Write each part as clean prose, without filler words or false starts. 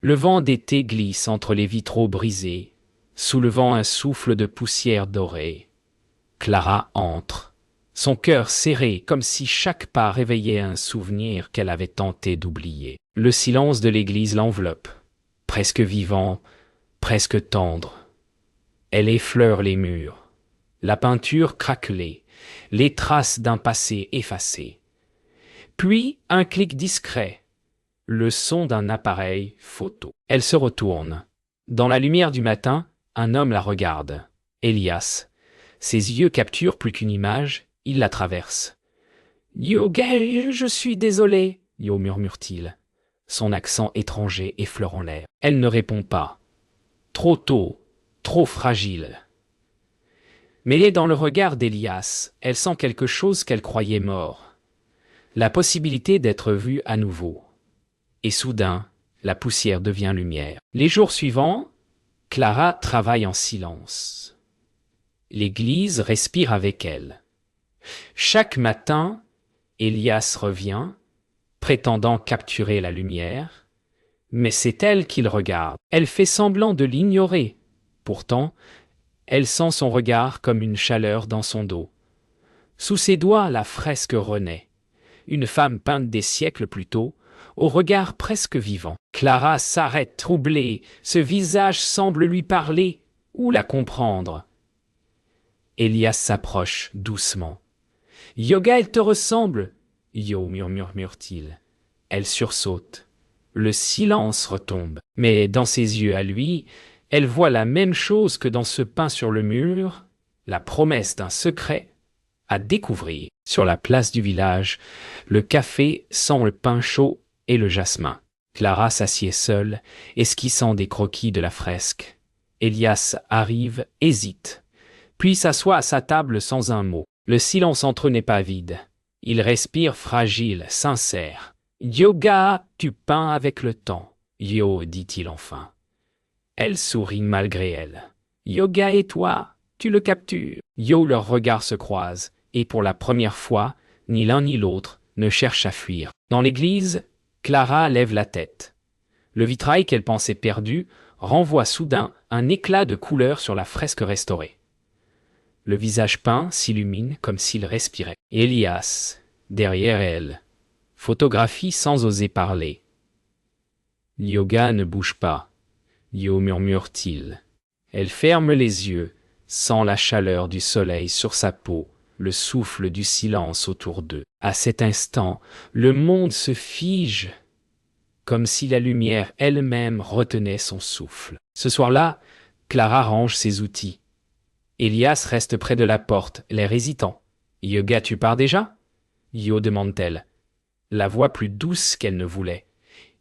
Le vent d'été glisse entre les vitraux brisés, soulevant un souffle de poussière dorée. Clara entre, son cœur serré comme si chaque pas réveillait un souvenir qu'elle avait tenté d'oublier. Le silence de l'église l'enveloppe, presque vivant, presque tendre. Elle effleure les murs, la peinture craquelée, les traces d'un passé effacé. Puis un clic discret, le son d'un appareil photo. Elle se retourne. Dans la lumière du matin, un homme la regarde. Elias. Ses yeux capturent plus qu'une image, il la traverse. « Yo, gay, je suis désolé, » Yo murmure-t-il, son accent étranger effleurant l'air. Elle ne répond pas. Trop tôt, trop fragile. Mêlée dans le regard d'Elias, elle sent quelque chose qu'elle croyait mort. La possibilité d'être vue à nouveau. Et soudain, la poussière devient lumière. Les jours suivants, Clara travaille en silence. L'église respire avec elle. Chaque matin, Elias revient, prétendant capturer la lumière, mais c'est elle qu'il regarde. Elle fait semblant de l'ignorer. Pourtant, elle sent son regard comme une chaleur dans son dos. Sous ses doigts, la fresque renaît. Une femme peinte des siècles plus tôt, au regard presque vivant. Clara s'arrête troublée, ce visage semble lui parler ou la comprendre. Elias s'approche doucement. « Yoga, elle te ressemble !» Yo murmure-t-il. Elle sursaute. Le silence retombe. Mais dans ses yeux à lui, elle voit la même chose que dans ce peint sur le mur, la promesse d'un secret à découvrir. Sur la place du village, le café sent le pain chaud et le jasmin. Clara s'assied seule, esquissant des croquis de la fresque. Elias arrive, hésite, puis s'assoit à sa table sans un mot. Le silence entre eux n'est pas vide. Il respire fragile, sincère. « Yoga, tu peins avec le temps. » Yo, dit-il enfin. Elle sourit malgré elle. « Yoga et toi, tu le captures. » Yo, leurs regards se croisent, et pour la première fois, ni l'un ni l'autre ne cherche à fuir. Dans l'église, Clara lève la tête. Le vitrail qu'elle pensait perdu renvoie soudain un éclat de couleur sur la fresque restaurée. Le visage peint s'illumine comme s'il respirait. Elias, derrière elle, photographie sans oser parler. Yoga ne bouge pas. Yo murmure-t-il. Elle ferme les yeux, sent la chaleur du soleil sur sa peau, le souffle du silence autour d'eux. À cet instant, le monde se fige, comme si la lumière elle-même retenait son souffle. Ce soir-là, Clara range ses outils. Elias reste près de la porte, l'air hésitant. « Yoga, tu pars déjà ?» Yo demande-t-elle, la voix plus douce qu'elle ne voulait.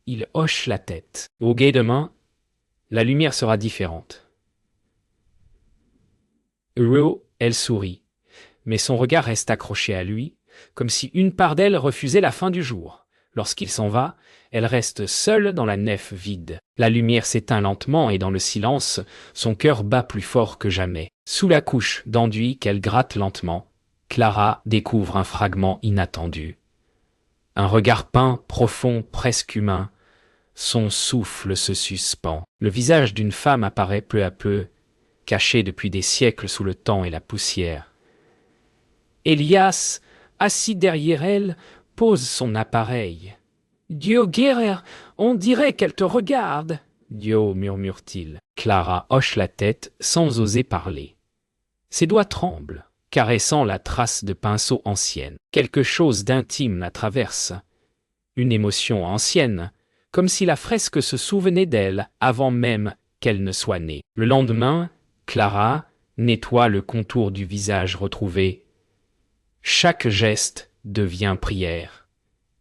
Il hoche la tête. « Au guet demain, la lumière sera différente. » Heureux, elle sourit, mais son regard reste accroché à lui, comme si une part d'elle refusait la fin du jour. Lorsqu'il s'en va, elle reste seule dans la nef vide. La lumière s'éteint lentement et dans le silence, son cœur bat plus fort que jamais. Sous la couche d'enduit qu'elle gratte lentement, Clara découvre un fragment inattendu. Un regard peint, profond, presque humain. Son souffle se suspend. Le visage d'une femme apparaît peu à peu, caché depuis des siècles sous le temps et la poussière. Elias, assis derrière elle, pose son appareil. « Dieu guerre, on dirait qu'elle te regarde !» Dieu, murmure-t-il. Clara hoche la tête sans oser parler. Ses doigts tremblent, caressant la trace de pinceau ancienne. Quelque chose d'intime la traverse. Une émotion ancienne, comme si la fresque se souvenait d'elle avant même qu'elle ne soit née. Le lendemain, Clara nettoie le contour du visage retrouvé. Chaque geste devient prière.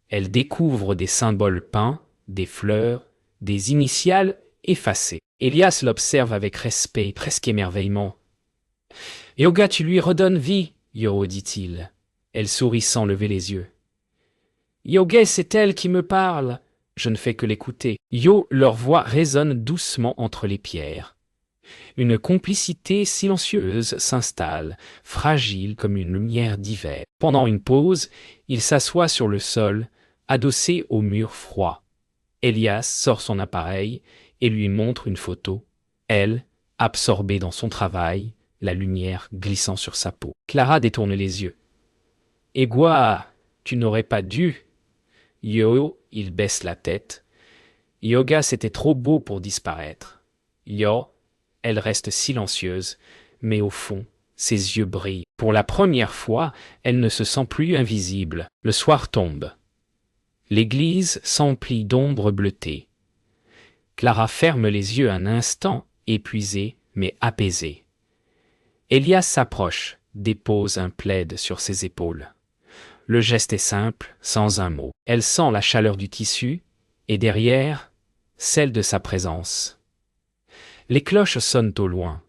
Elle découvre des symboles peints, des fleurs, des initiales effacées. Elias l'observe avec respect, presque émerveillement. « Yoga, tu lui redonnes vie, Yo, dit-il. Elle sourit sans lever les yeux. « Yoga, c'est elle qui me parle. Je ne fais que l'écouter. » Yo, leur voix résonne doucement entre les pierres. Une complicité silencieuse s'installe, fragile comme une lumière d'hiver. Pendant une pause, il s'assoit sur le sol, adossé au mur froid. Elias sort son appareil et lui montre une photo. Elle, absorbée dans son travail, la lumière glissant sur sa peau. Clara détourne les yeux. « Egwa, tu n'aurais pas dû. » Yo, il baisse la tête. Yoga, c'était trop beau pour disparaître. Yo, elle reste silencieuse, mais au fond, ses yeux brillent. Pour la première fois, elle ne se sent plus invisible. Le soir tombe. L'église s'emplit d'ombres bleutées. Clara ferme les yeux un instant, épuisée, mais apaisée. Elias s'approche, dépose un plaid sur ses épaules. Le geste est simple, sans un mot. Elle sent la chaleur du tissu, et derrière, celle de sa présence. Les cloches sonnent au loin.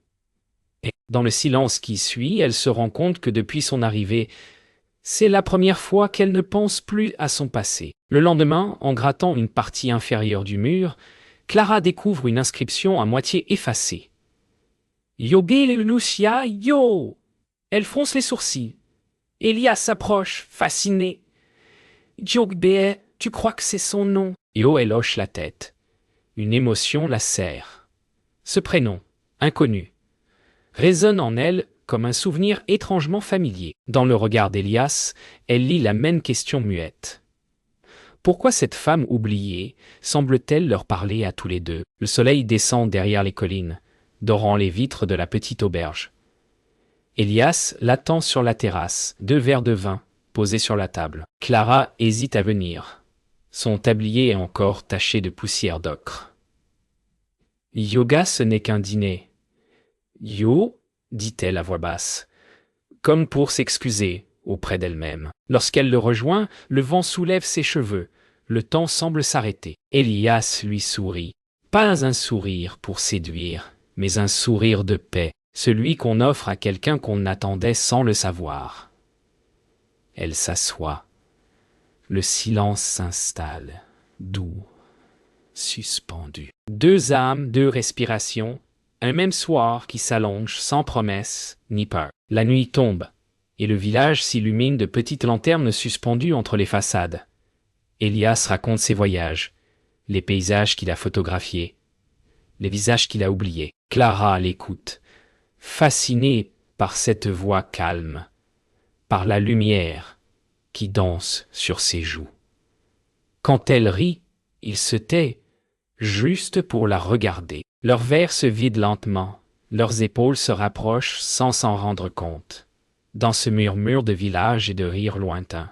Et dans le silence qui suit, elle se rend compte que depuis son arrivée, c'est la première fois qu'elle ne pense plus à son passé. Le lendemain, en grattant une partie inférieure du mur, Clara découvre une inscription à moitié effacée. « Yogé Lucia, yo !» Elle fronce les sourcils. Elias s'approche, fasciné. « Jogbe, tu crois que c'est son nom ?» Yo, elle hoche la tête. Une émotion la serre. Ce prénom, inconnu, résonne en elle comme un souvenir étrangement familier. Dans le regard d'Elias, elle lit la même question muette. Pourquoi cette femme oubliée semble-t-elle leur parler à tous les deux? Le soleil descend derrière les collines, dorant les vitres de la petite auberge. Elias l'attend sur la terrasse, 2 verres de vin posés sur la table. Clara hésite à venir. Son tablier est encore taché de poussière d'ocre. Yoga, ce n'est qu'un dîner. Yo, dit-elle à voix basse, comme pour s'excuser auprès d'elle-même. Lorsqu'elle le rejoint, le vent soulève ses cheveux. Le temps semble s'arrêter. Elias lui sourit. Pas un sourire pour séduire, mais un sourire de paix, celui qu'on offre à quelqu'un qu'on attendait sans le savoir. Elle s'assoit. Le silence s'installe, doux, suspendu. 2 âmes, 2 respirations, un même soir qui s'allonge sans promesse ni peur. La nuit tombe, et le village s'illumine de petites lanternes suspendues entre les façades. Elias raconte ses voyages, les paysages qu'il a photographiés, les visages qu'il a oubliés. Clara l'écoute, fascinée par cette voix calme, par la lumière qui danse sur ses joues. Quand elle rit, il se tait, juste pour la regarder. Leurs verres se vident lentement, leurs épaules se rapprochent sans s'en rendre compte. Dans ce murmure de village et de rire lointain,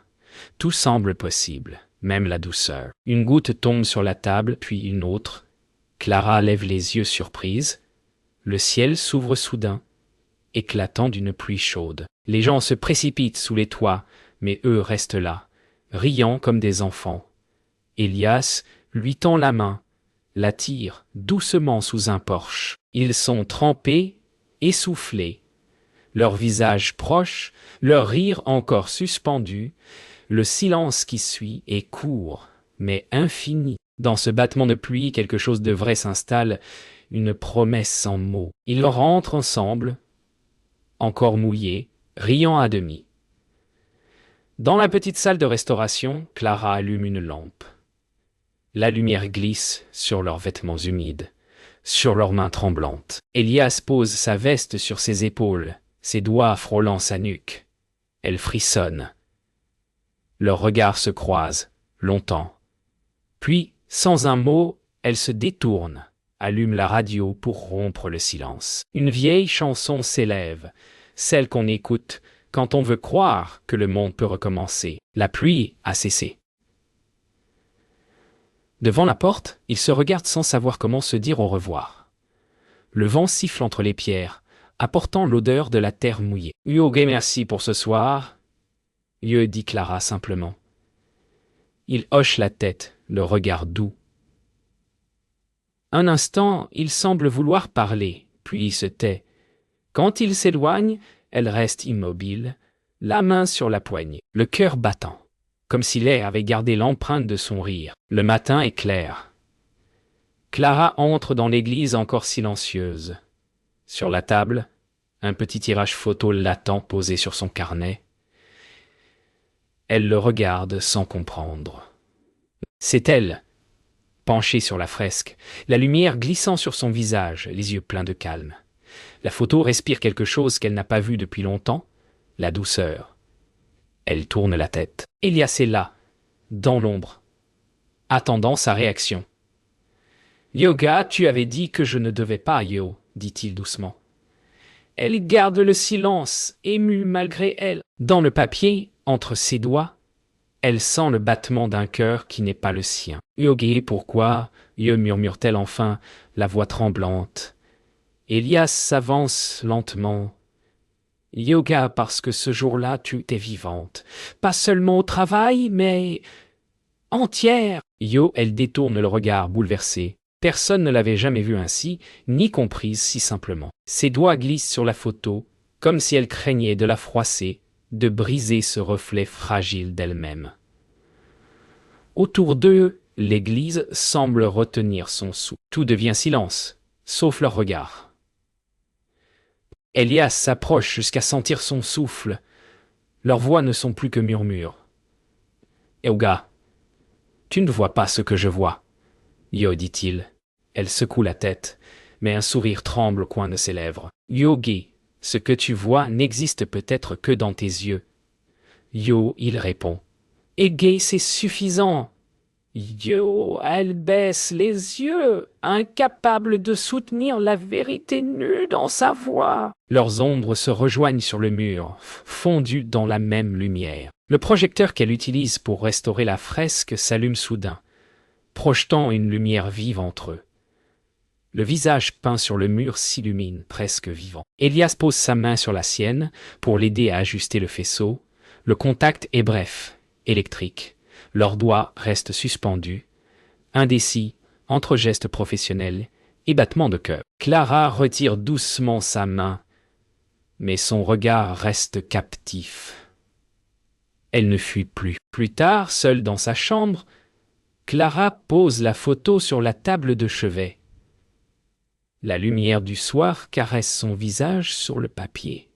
tout semble possible, même la douceur. Une goutte tombe sur la table, puis une autre. Clara lève les yeux surprise. Le ciel s'ouvre soudain, éclatant d'une pluie chaude. Les gens se précipitent sous les toits, mais eux restent là, riant comme des enfants. Elias lui tend la main, l'attire doucement sous un porche. Ils sont trempés, essoufflés. Leurs visages proches, leur rire encore suspendu, le silence qui suit est court, mais infini. Dans ce battement de pluie, quelque chose de vrai s'installe, une promesse sans mots. Ils rentrent ensemble, encore mouillés, riant à demi. Dans la petite salle de restauration, Clara allume une lampe. La lumière glisse sur leurs vêtements humides, sur leurs mains tremblantes. Elias pose sa veste sur ses épaules, ses doigts frôlant sa nuque. Elle frissonne. Leurs regards se croisent, longtemps. Puis, sans un mot, elle se détourne, allume la radio pour rompre le silence. Une vieille chanson s'élève, celle qu'on écoute quand on veut croire que le monde peut recommencer. La pluie a cessé. Devant la porte, ils se regardent sans savoir comment se dire au revoir. Le vent siffle entre les pierres, apportant l'odeur de la terre mouillée. « Yoga, merci pour ce soir. » dit Clara simplement. Il hoche la tête, le regard doux. Un instant, il semble vouloir parler, puis il se tait. Quand il s'éloigne, elle reste immobile, la main sur la poignée, le cœur battant, comme si l'air avait gardé l'empreinte de son rire. Le matin est clair. Clara entre dans l'église encore silencieuse. Sur la table, un petit tirage photo l'attend posé sur son carnet. Elle le regarde sans comprendre. C'est elle, penché sur la fresque, la lumière glissant sur son visage, les yeux pleins de calme. La photo respire quelque chose qu'elle n'a pas vu depuis longtemps, la douceur. Elle tourne la tête. Elias est là, dans l'ombre, attendant sa réaction. « Yoga, tu avais dit que je ne devais pas, Yo, dit-il doucement. » Elle garde le silence, émue malgré elle. Dans le papier, entre ses doigts, elle sent le battement d'un cœur qui n'est pas le sien. « Yogi, pourquoi ?» murmure-t-elle enfin, la voix tremblante. Elias s'avance lentement. « Yoga, parce que ce jour-là, tu étais vivante. Pas seulement au travail, mais entière. » Yo, elle détourne le regard bouleversé. Personne ne l'avait jamais vue ainsi, ni comprise si simplement. Ses doigts glissent sur la photo, comme si elle craignait de la froisser, de briser ce reflet fragile d'elle-même. Autour d'eux, l'église semble retenir son souffle. Tout devient silence, sauf leur regard. Elias s'approche jusqu'à sentir son souffle. Leurs voix ne sont plus que murmures. « Yoga, tu ne vois pas ce que je vois. » Yo, dit-il. Elle secoue la tête, mais un sourire tremble au coin de ses lèvres. « Yogi, ce que tu vois n'existe peut-être que dans tes yeux. » Yo, il répond. « Ege, c'est suffisant. » Yo, elle baisse les yeux, incapable de soutenir la vérité nue dans sa voix. Leurs ombres se rejoignent sur le mur, fondues dans la même lumière. Le projecteur qu'elle utilise pour restaurer la fresque s'allume soudain, projetant une lumière vive entre eux. Le visage peint sur le mur s'illumine, presque vivant. Elias pose sa main sur la sienne pour l'aider à ajuster le faisceau. Le contact est bref, électrique. Leurs doigts restent suspendus, indécis, entre gestes professionnels et battements de cœur. Clara retire doucement sa main, mais son regard reste captif. Elle ne fuit plus. Plus tard, seule dans sa chambre, Clara pose la photo sur la table de chevet. La lumière du soir caresse son visage sur le papier.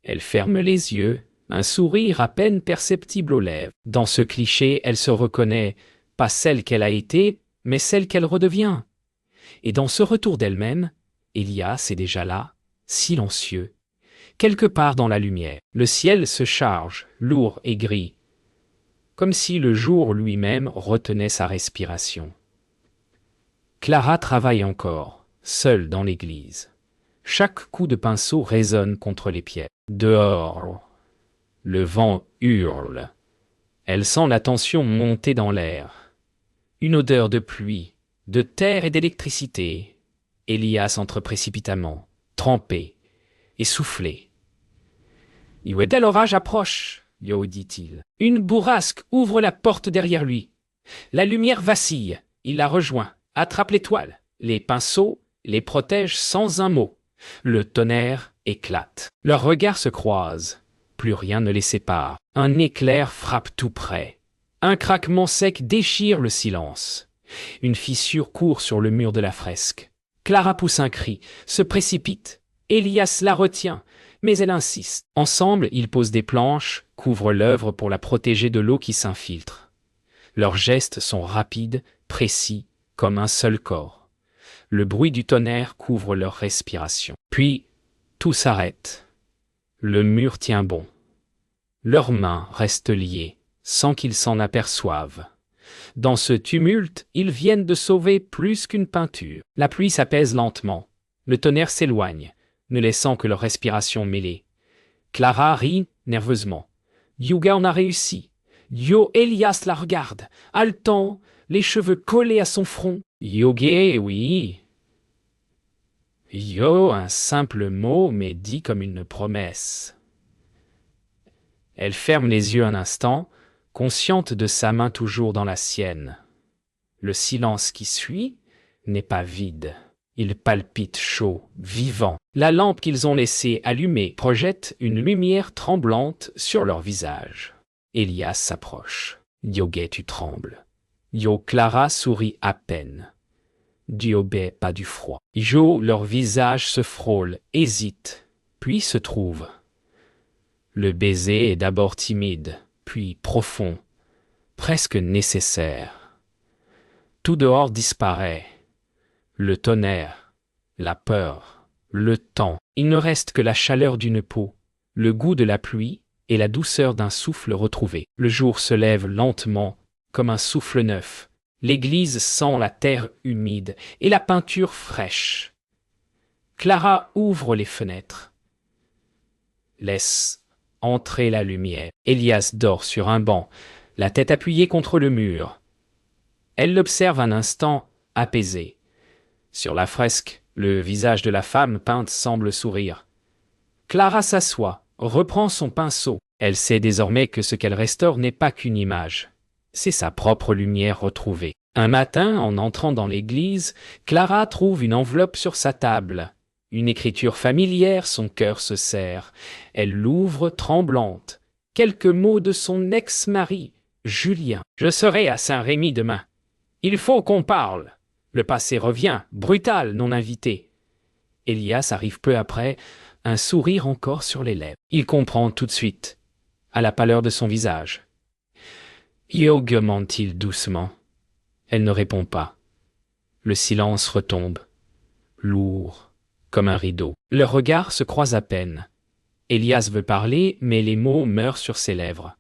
Elle ferme les yeux, un sourire à peine perceptible aux lèvres. Dans ce cliché, elle se reconnaît, pas celle qu'elle a été, mais celle qu'elle redevient. Et dans ce retour d'elle-même, Elias est déjà là, silencieux, quelque part dans la lumière. Le ciel se charge, lourd et gris, comme si le jour lui-même retenait sa respiration. Clara travaille encore, seule dans l'église. Chaque coup de pinceau résonne contre les pierres. Dehors, le vent hurle. Elle sent la tension monter dans l'air. Une odeur de pluie, de terre et d'électricité. Elias entre précipitamment, trempé, essoufflé. « Tel orage approche !» Yo, dit-il. Une bourrasque ouvre la porte derrière lui. La lumière vacille. Il la rejoint, attrape l'étoile. Les pinceaux les protègent sans un mot. Le tonnerre éclate. Leurs regards se croisent. Plus rien ne les sépare. Un éclair frappe tout près. Un craquement sec déchire le silence. Une fissure court sur le mur de la fresque. Clara pousse un cri, se précipite. Elias la retient, mais elle insiste. Ensemble, ils posent des planches, couvrent l'œuvre pour la protéger de l'eau qui s'infiltre. Leurs gestes sont rapides, précis, comme un seul corps. Le bruit du tonnerre couvre leur respiration. Puis, tout s'arrête. Le mur tient bon. Leurs mains restent liées, sans qu'ils s'en aperçoivent. Dans ce tumulte, ils viennent de sauver plus qu'une peinture. La pluie s'apaise lentement. Le tonnerre s'éloigne, ne laissant que leur respiration mêlée. Clara rit nerveusement. Yoga en a réussi. Yo, Elias la regarde, haletant, les cheveux collés à son front. Yogi, oui. Yo, un simple mot, mais dit comme une promesse. Elle ferme les yeux un instant, consciente de sa main toujours dans la sienne. Le silence qui suit n'est pas vide. Il palpite chaud, vivant. La lampe qu'ils ont laissée allumée projette une lumière tremblante sur leur visage. Elias s'approche. Yoga, tu trembles. Yo, Clara sourit à peine. Diobé, pas du froid. Jo, leur visage se frôle, hésite, puis se trouve. Le baiser est d'abord timide, puis profond, presque nécessaire. Tout dehors disparaît. Le tonnerre, la peur, le temps. Il ne reste que la chaleur d'une peau, le goût de la pluie et la douceur d'un souffle retrouvé. Le jour se lève lentement, comme un souffle neuf. L'église sent la terre humide et la peinture fraîche. Clara ouvre les fenêtres. Laisse entrer la lumière. Elias dort sur un banc, la tête appuyée contre le mur. Elle l'observe un instant, apaisée. Sur la fresque, le visage de la femme peinte semble sourire. Clara s'assoit, reprend son pinceau. Elle sait désormais que ce qu'elle restaure n'est pas qu'une image. C'est sa propre lumière retrouvée. Un matin, en entrant dans l'église, Clara trouve une enveloppe sur sa table. Une écriture familière, son cœur se serre. Elle l'ouvre tremblante. Quelques mots de son ex-mari, Julien. « Je serai à Saint-Rémy demain. Il faut qu'on parle. » Le passé revient, brutal, non invité. Elias arrive peu après, un sourire encore sur les lèvres. Il comprend tout de suite, à la pâleur de son visage. « Augmente-t-il doucement. » Elle ne répond pas. Le silence retombe, lourd, comme un rideau. Leurs regards se croisent à peine. Elias veut parler, mais les mots meurent sur ses lèvres.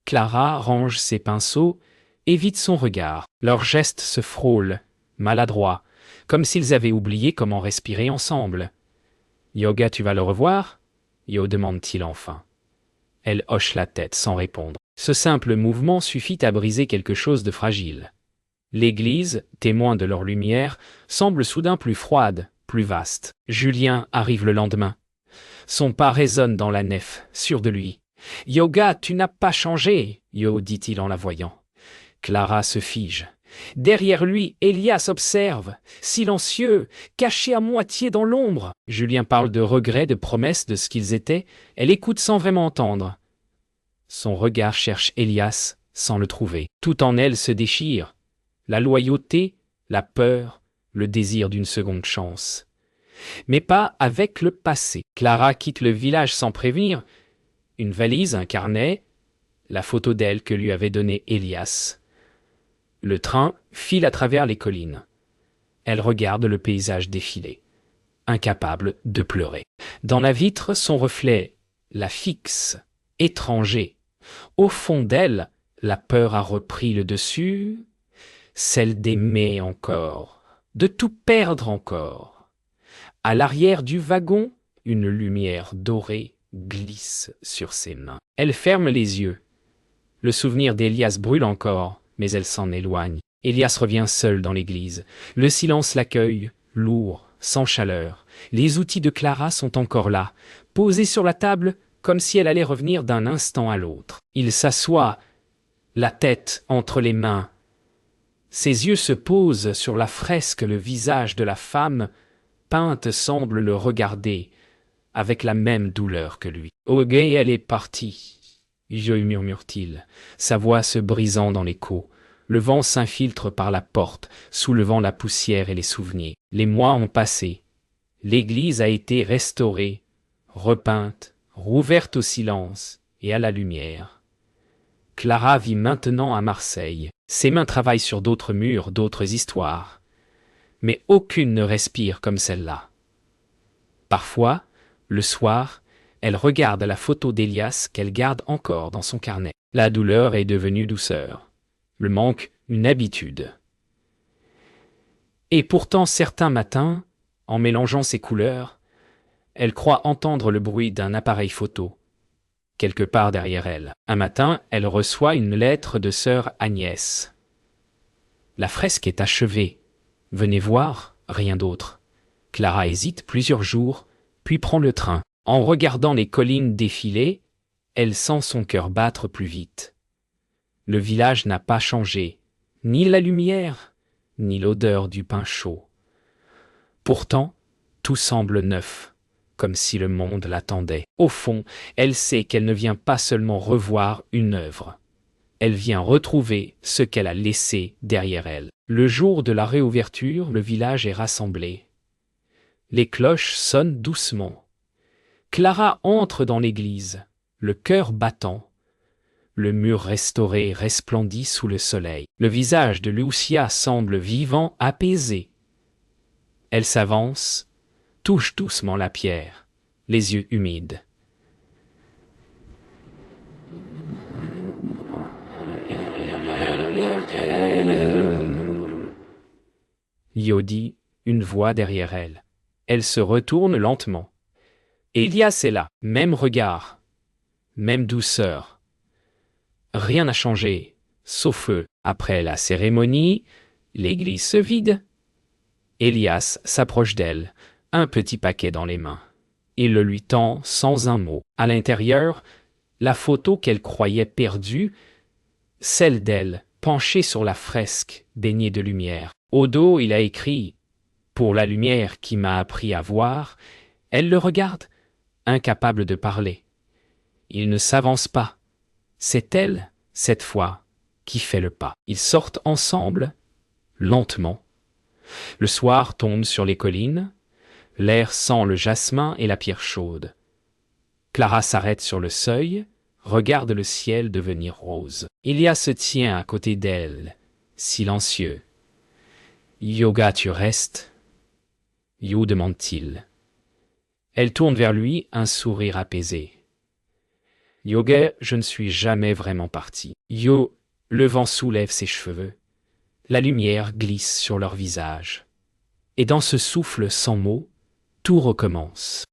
Clara range ses pinceaux, évite son regard. Leurs gestes se frôlent, maladroits, comme s'ils avaient oublié comment respirer ensemble. « Yoga, tu vas le revoir ?» Yo demande-t-il enfin. Elle hoche la tête sans répondre. Ce simple mouvement suffit à briser quelque chose de fragile. L'église, témoin de leur lumière, semble soudain plus froide, plus vaste. Julien arrive le lendemain. Son pas résonne dans la nef, sûr de lui. « Yoga, tu n'as pas changé !» Yo dit-il en la voyant. Clara se fige. Derrière lui, Elias observe, silencieux, caché à moitié dans l'ombre. Julien parle de regrets, de promesses, de ce qu'ils étaient. Elle écoute sans vraiment entendre. Son regard cherche Elias sans le trouver. Tout en elle se déchire. La loyauté, la peur, le désir d'une seconde chance. Mais pas avec le passé. Clara quitte le village sans prévenir. Une valise, un carnet, la photo d'elle que lui avait donnée Elias. Le train file à travers les collines. Elle regarde le paysage défiler, incapable de pleurer. Dans la vitre, son reflet la fixe, étranger. Au fond d'elle, la peur a repris le dessus, celle d'aimer encore, de tout perdre encore. À l'arrière du wagon, une lumière dorée glisse sur ses mains. Elle ferme les yeux. Le souvenir d'Elias brûle encore, mais elle s'en éloigne. Elias revient seul dans l'église. Le silence l'accueille, lourd, sans chaleur. Les outils de Clara sont encore là, posés sur la table comme si elle allait revenir d'un instant à l'autre. Il s'assoit, la tête entre les mains. Ses yeux se posent sur la fresque, le visage de la femme peinte semble le regarder, avec la même douleur que lui. « Ok, elle est partie. » Je murmure-t-il, sa voix se brisant dans l'écho. Le vent s'infiltre par la porte, soulevant la poussière et les souvenirs. Les mois ont passé. L'église a été restaurée, repeinte, rouverte au silence et à la lumière. Clara vit maintenant à Marseille. Ses mains travaillent sur d'autres murs, d'autres histoires. Mais aucune ne respire comme celle-là. Parfois, le soir, elle regarde la photo d'Elias qu'elle garde encore dans son carnet. La douleur est devenue douceur. Le manque, une habitude. Et pourtant, certains matins, en mélangeant ses couleurs, elle croit entendre le bruit d'un appareil photo, quelque part derrière elle. Un matin, elle reçoit une lettre de sœur Agnès. La fresque est achevée. Venez voir, rien d'autre. Clara hésite plusieurs jours, puis prend le train. En regardant les collines défiler, elle sent son cœur battre plus vite. Le village n'a pas changé, ni la lumière, ni l'odeur du pain chaud. Pourtant, tout semble neuf, comme si le monde l'attendait. Au fond, elle sait qu'elle ne vient pas seulement revoir une œuvre. Elle vient retrouver ce qu'elle a laissé derrière elle. Le jour de la réouverture, le village est rassemblé. Les cloches sonnent doucement. Clara entre dans l'église, le cœur battant. Le mur restauré resplendit sous le soleil. Le visage de Lucia semble vivant, apaisé. Elle s'avance, touche doucement la pierre, les yeux humides. Io dit, une voix derrière elle. Elle se retourne lentement. Elias est là, même regard, même douceur. Rien n'a changé, sauf eux. Après la cérémonie, l'église se vide. Elias s'approche d'elle, un petit paquet dans les mains. Il le lui tend sans un mot. À l'intérieur, la photo qu'elle croyait perdue, celle d'elle, penchée sur la fresque, baignée de lumière. Au dos, il a écrit « Pour la lumière qui m'a appris à voir ». Elle le regarde, incapable de parler. Il ne s'avance pas. C'est elle, cette fois, qui fait le pas. Ils sortent ensemble, lentement. Le soir tombe sur les collines. L'air sent le jasmin et la pierre chaude. Clara s'arrête sur le seuil, regarde le ciel devenir rose. Elias se tient à côté d'elle, silencieux. « Yoga, tu restes ?» Yo demande-t-il. Elle tourne vers lui, un sourire apaisé. « Yoga, je ne suis jamais vraiment parti. » Yo, le vent soulève ses cheveux. La lumière glisse sur leur visage. Et dans ce souffle sans mots, tout recommence.